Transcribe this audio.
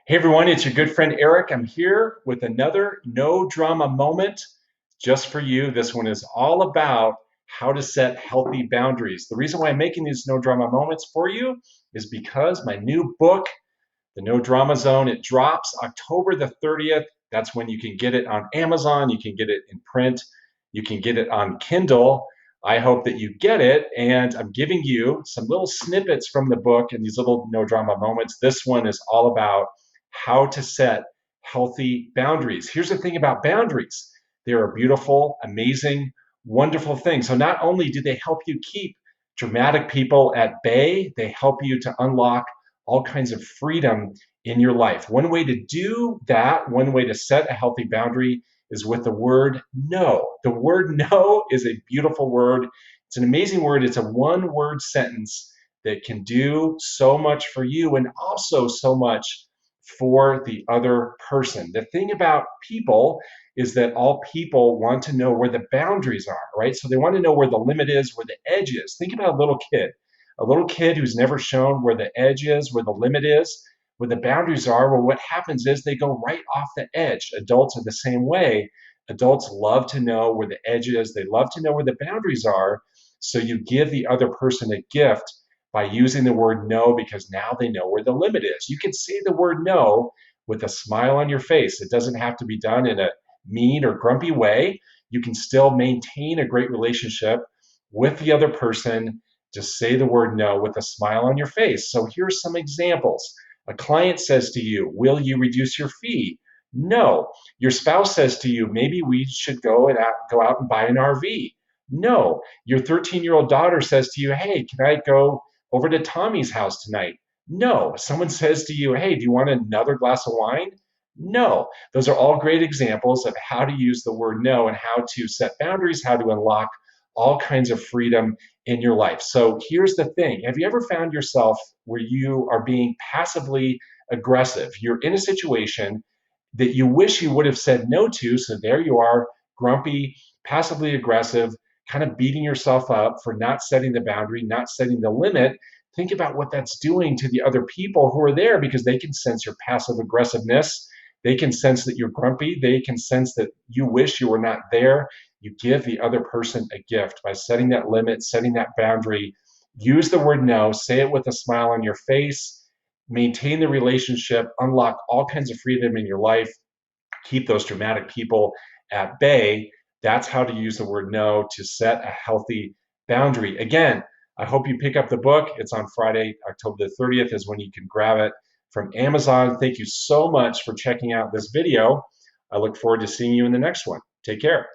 Hey everyone, it's your good friend Eric. I'm here with another no drama moment just for you. This one is all about how to set healthy boundaries. The reason why I'm making these no drama moments for you is because my new book, The No Drama Zone, it drops October the 30th. That's when you can get it on Amazon, you can get it in print, you can get it on Kindle. I hope that you get it, and I'm giving you some little snippets from the book and these little no drama moments. This one is all about how to set healthy boundaries. Here's the thing about boundaries. They are beautiful, amazing, wonderful things. So not only do they help you keep dramatic people at bay, they help you to unlock all kinds of freedom in your life. One way to do that, one way to set a healthy boundary is with the word no. The word no is a beautiful word. It's an amazing word. It's a one word sentence that can do so much for you and also so much for the other person. The thing about people is that all people want to know where the boundaries are, right? So they want to know where the limit is, where the edge is. Think about a little kid who's never shown where the edge is, where the limit is, where the boundaries are. Well, what happens is they go right off the edge. Adults are the same way. Adults love to know where the edge is. They love to know where the boundaries are. So you give the other person a gift by using the word no because now they know where the limit is. You can say the word no with a smile on your face. It doesn't have to be done in a mean or grumpy way. You can still maintain a great relationship with the other person. Just say the word no with a smile on your face. So here's some examples. A client says to you, will you reduce your fee? No. Your spouse says to you, maybe we should go out and buy an RV. No. Your 13-year-old daughter says to you, hey, can I go over to Tommy's house tonight? No. Someone says to you, hey, do you want another glass of wine? No. Those are all great examples of how to use the word no and how to set boundaries, how to unlock all kinds of freedom in your life. So here's the thing. Have you ever found yourself where you are being passively aggressive? You're in a situation that you wish you would have said no to, so there you are, grumpy, passively aggressive, kind of beating yourself up for not setting the boundary, not setting the limit. Think about what that's doing to the other people who are there because they can sense your passive aggressiveness. They can sense that you're grumpy. They can sense that you wish you were not there. You give the other person a gift by setting that limit, setting that boundary. Use the word no, say it with a smile on your face, maintain the relationship, unlock all kinds of freedom in your life, keep those dramatic people at bay. That's how to use the word no to set a healthy boundary. Again, I hope you pick up the book. It's on Friday, October the 30th is when you can grab it from Amazon. Thank you so much for checking out this video. I look forward to seeing you in the next one. Take care.